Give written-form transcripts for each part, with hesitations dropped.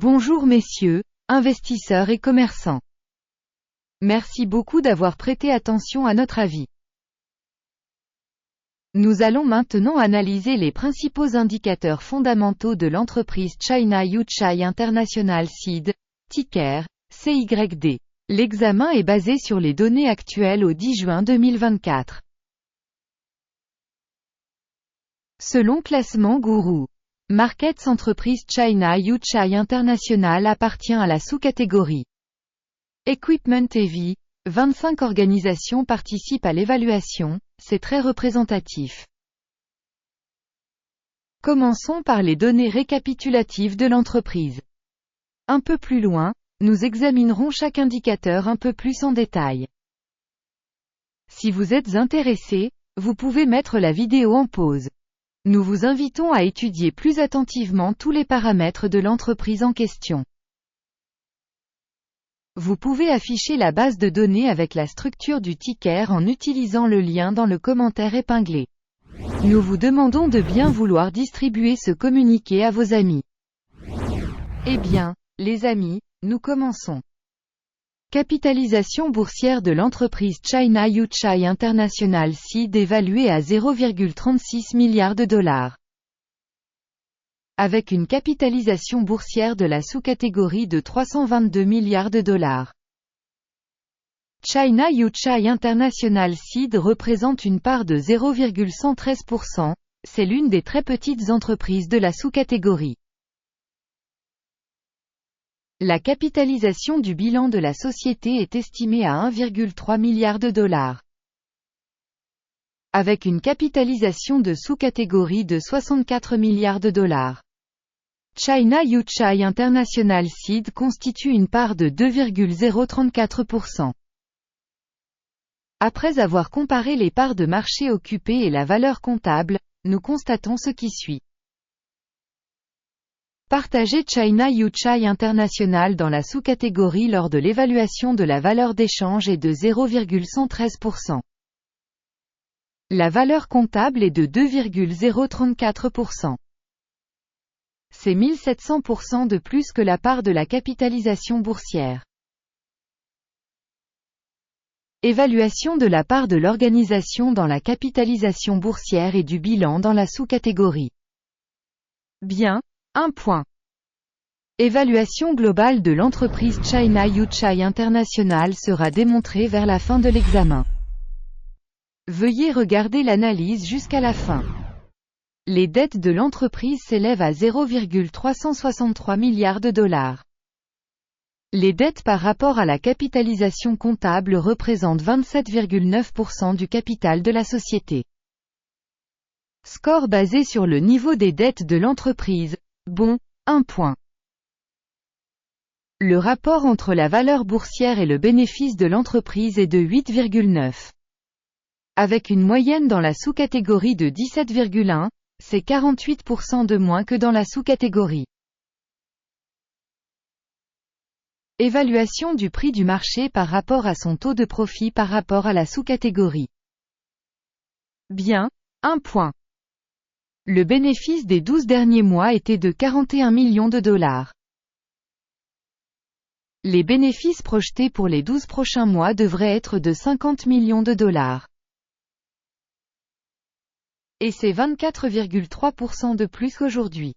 Bonjour messieurs, investisseurs et commerçants. Merci beaucoup d'avoir prêté attention à notre avis. Nous allons maintenant analyser les principaux indicateurs fondamentaux de l'entreprise China Yuchai International Seed, ticker CYD. L'examen est basé sur les données actuelles au 10 juin 2024. Selon Classement Gourou Markets, entreprise China Yuchai International appartient à la sous-catégorie Equipment Heavy. 25 organisations participent à l'évaluation, c'est très représentatif. Commençons par les données récapitulatives de l'entreprise. Un peu plus loin, nous examinerons chaque indicateur un peu plus en détail. Si vous êtes intéressé, vous pouvez mettre la vidéo en pause. Nous vous invitons à étudier plus attentivement tous les paramètres de l'entreprise en question. Vous pouvez afficher la base de données avec la structure du ticker en utilisant le lien dans le commentaire épinglé. Nous vous demandons de bien vouloir distribuer ce communiqué à vos amis. Eh bien, les amis, nous commençons. Capitalisation boursière de l'entreprise China Yuchai International Seed évaluée à 0,36 milliards de dollars. Avec une capitalisation boursière de la sous-catégorie de 322 milliards de dollars. China Yuchai International Seed représente une part de 0,113%, c'est l'une des très petites entreprises de la sous-catégorie. La capitalisation du bilan de la société est estimée à 1,3 milliard de dollars. Avec une capitalisation de sous-catégorie de 64 milliards de dollars. China Yuchai International Seed constitue une part de 2,034%. Après avoir comparé les parts de marché occupées et la valeur comptable, nous constatons ce qui suit. Partager China Yuchai International dans la sous-catégorie lors de l'évaluation de la valeur d'échange est de 0,113%. La valeur comptable est de 2,034%. C'est 1700% de plus que la part de la capitalisation boursière. Évaluation de la part de l'organisation dans la capitalisation boursière et du bilan dans la sous-catégorie. Bien, 1 point. Évaluation globale de l'entreprise China Yuchai International sera démontrée vers la fin de l'examen. Veuillez regarder l'analyse jusqu'à la fin. Les dettes de l'entreprise s'élèvent à 0,363 milliards de dollars. Les dettes par rapport à la capitalisation comptable représentent 27,9% du capital de la société. Score basé sur le niveau des dettes de l'entreprise. Bon, 1 point. Le rapport entre la valeur boursière et le bénéfice de l'entreprise est de 8,9. Avec une moyenne dans la sous-catégorie de 17,1, c'est 48% de moins que dans la sous-catégorie. Évaluation du prix du marché par rapport à son taux de profit par rapport à la sous-catégorie. Bien, 1 point. Le bénéfice des 12 derniers mois était de 41 millions de dollars. Les bénéfices projetés pour les 12 prochains mois devraient être de 50 millions de dollars. Et c'est 24,3% de plus qu'aujourd'hui.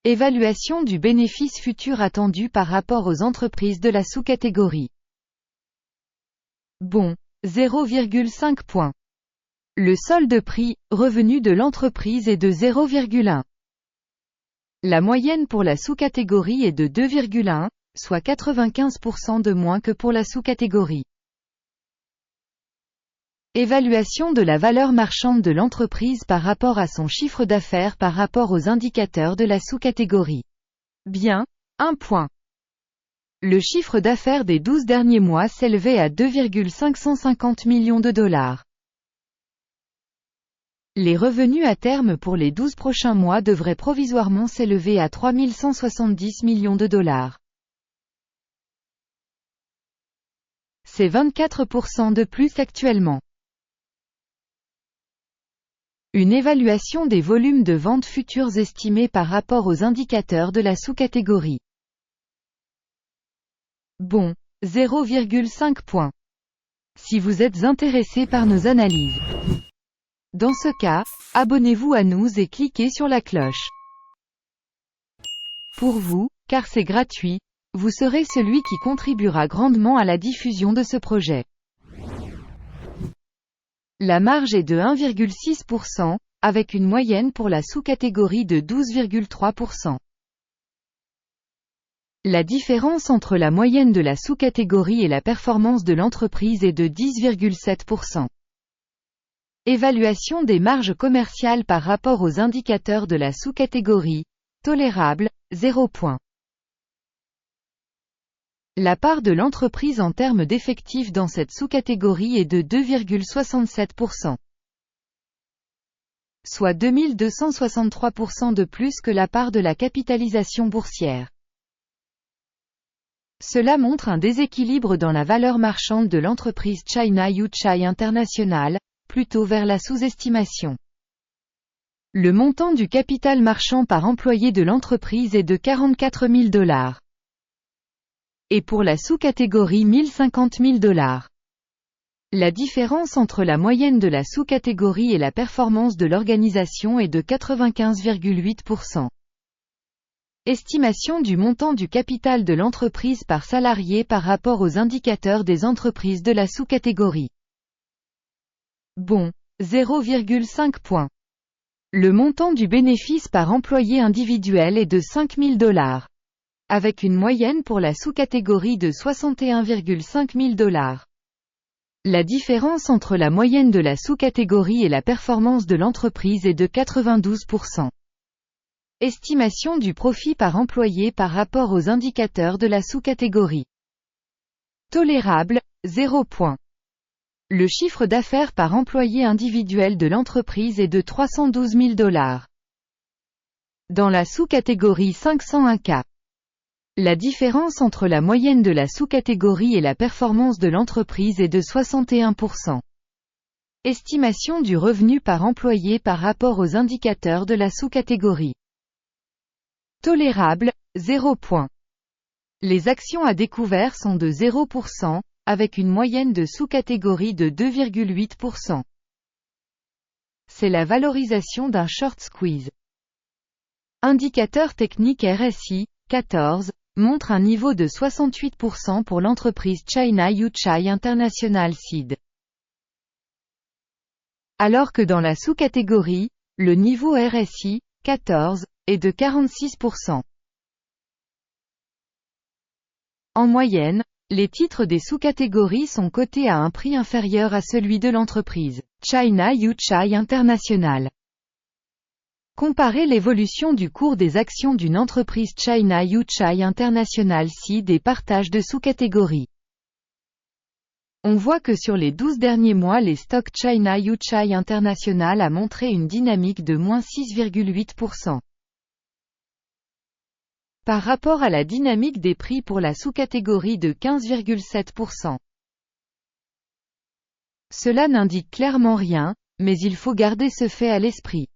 Évaluation du bénéfice futur attendu par rapport aux entreprises de la sous-catégorie. Bon, 0,5 points. Le solde prix, revenu de l'entreprise est de 0,1. La moyenne pour la sous-catégorie est de 2,1, soit 95% de moins que pour la sous-catégorie. Évaluation de la valeur marchande de l'entreprise par rapport à son chiffre d'affaires par rapport aux indicateurs de la sous-catégorie. Bien, 1 point. Le chiffre d'affaires des 12 derniers mois s'élevait à 2,550 millions de dollars. Les revenus à terme pour les 12 prochains mois devraient provisoirement s'élever à 3170 millions de dollars. C'est 24% de plus actuellement. Une évaluation des volumes de ventes futurs estimés par rapport aux indicateurs de la sous-catégorie. Bon, 0,5 points. Si vous êtes intéressé par nos analyses. Dans ce cas, abonnez-vous à nous et cliquez sur la cloche. Pour vous, car c'est gratuit, vous serez celui qui contribuera grandement à la diffusion de ce projet. La marge est de 1,6%, avec une moyenne pour la sous-catégorie de 12,3%. La différence entre la moyenne de la sous-catégorie et la performance de l'entreprise est de 10,7%. Évaluation des marges commerciales par rapport aux indicateurs de la sous-catégorie, tolérable, 0 points. La part de l'entreprise en termes d'effectifs dans cette sous-catégorie est de 2,67%. Soit 2263% de plus que la part de la capitalisation boursière. Cela montre un déséquilibre dans la valeur marchande de l'entreprise China Yuchai International, plutôt vers la sous-estimation. Le montant du capital marchand par employé de l'entreprise est de 44 000 $. Et pour la sous-catégorie 1050 000 $. La différence entre la moyenne de la sous-catégorie et la performance de l'organisation est de 95,8%. Estimation du montant du capital de l'entreprise par salarié par rapport aux indicateurs des entreprises de la sous-catégorie. Bon, 0,5 points. Le montant du bénéfice par employé individuel est de 5 000 $. Avec une moyenne pour la sous-catégorie de 61,5 000 $. La différence entre la moyenne de la sous-catégorie et la performance de l'entreprise est de 92%. Estimation du profit par employé par rapport aux indicateurs de la sous-catégorie. Tolérable, 0 points. Le chiffre d'affaires par employé individuel de l'entreprise est de 312 000 $. Dans la sous-catégorie 501K. La différence entre la moyenne de la sous-catégorie et la performance de l'entreprise est de 61%. Estimation du revenu par employé par rapport aux indicateurs de la sous-catégorie. Tolérable, 0 points. Les actions à découvert sont de 0%, avec une moyenne de sous-catégorie de 2,8%. C'est la valorisation d'un short squeeze. Indicateur technique RSI, 14, montre un niveau de 68% pour l'entreprise China Yuchai International Seed. Alors que dans la sous-catégorie, le niveau RSI, 14, est de 46%. En moyenne, les titres des sous-catégories sont cotés à un prix inférieur à celui de l'entreprise China Yuchai International. Comparez l'évolution du cours des actions d'une entreprise China Yuchai International Seed et partage de sous-catégories. On voit que sur les 12 derniers mois les stocks China Yuchai International a montré une dynamique de moins 6,8%. Par rapport à la dynamique des prix pour la sous-catégorie de 15,7%. Cela n'indique clairement rien, mais il faut garder ce fait à l'esprit.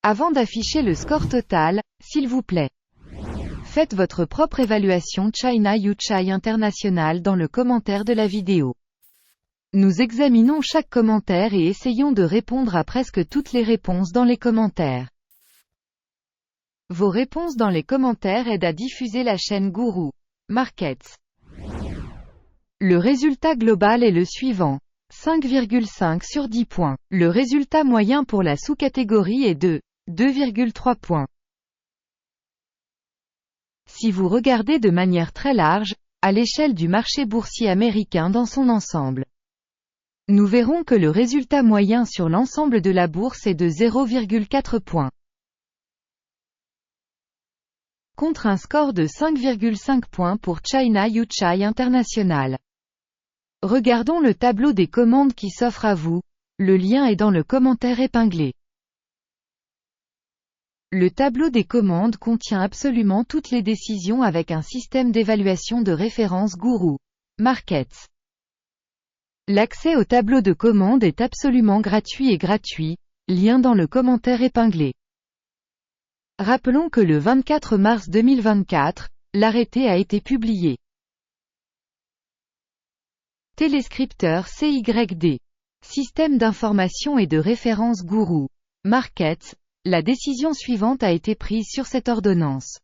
Avant d'afficher le score total, s'il vous plaît, faites votre propre évaluation China Yuchai International dans le commentaire de la vidéo. Nous examinons chaque commentaire et essayons de répondre à presque toutes les réponses dans les commentaires. Vos réponses dans les commentaires aident à diffuser la chaîne Guru Markets. Le résultat global est le suivant. 5,5 sur 10 points. Le résultat moyen pour la sous-catégorie est de 2,3 points. Si vous regardez de manière très large, à l'échelle du marché boursier américain dans son ensemble, nous verrons que le résultat moyen sur l'ensemble de la bourse est de 0,4 points. Contre un score de 5,5 points pour China Yuchai International. Regardons le tableau des commandes qui s'offre à vous, le lien est dans le commentaire épinglé. Le tableau des commandes contient absolument toutes les décisions avec un système d'évaluation de référence Guru Markets. L'accès au tableau de commande est absolument gratuit et gratuit, lien dans le commentaire épinglé. Rappelons que le 24 mars 2024, l'arrêté a été publié. Téléscripteur CYD. Système d'information et de référence Gourou. Markets. La décision suivante a été prise sur cette ordonnance.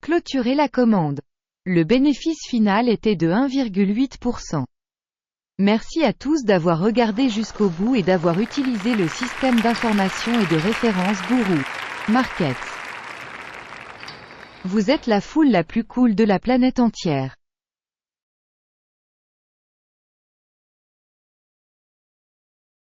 Clôturer la commande. Le bénéfice final était de 1,8%. Merci à tous d'avoir regardé jusqu'au bout et d'avoir utilisé le système d'information et de référence Gourou. Markets. Vous êtes la foule la plus cool de la planète entière.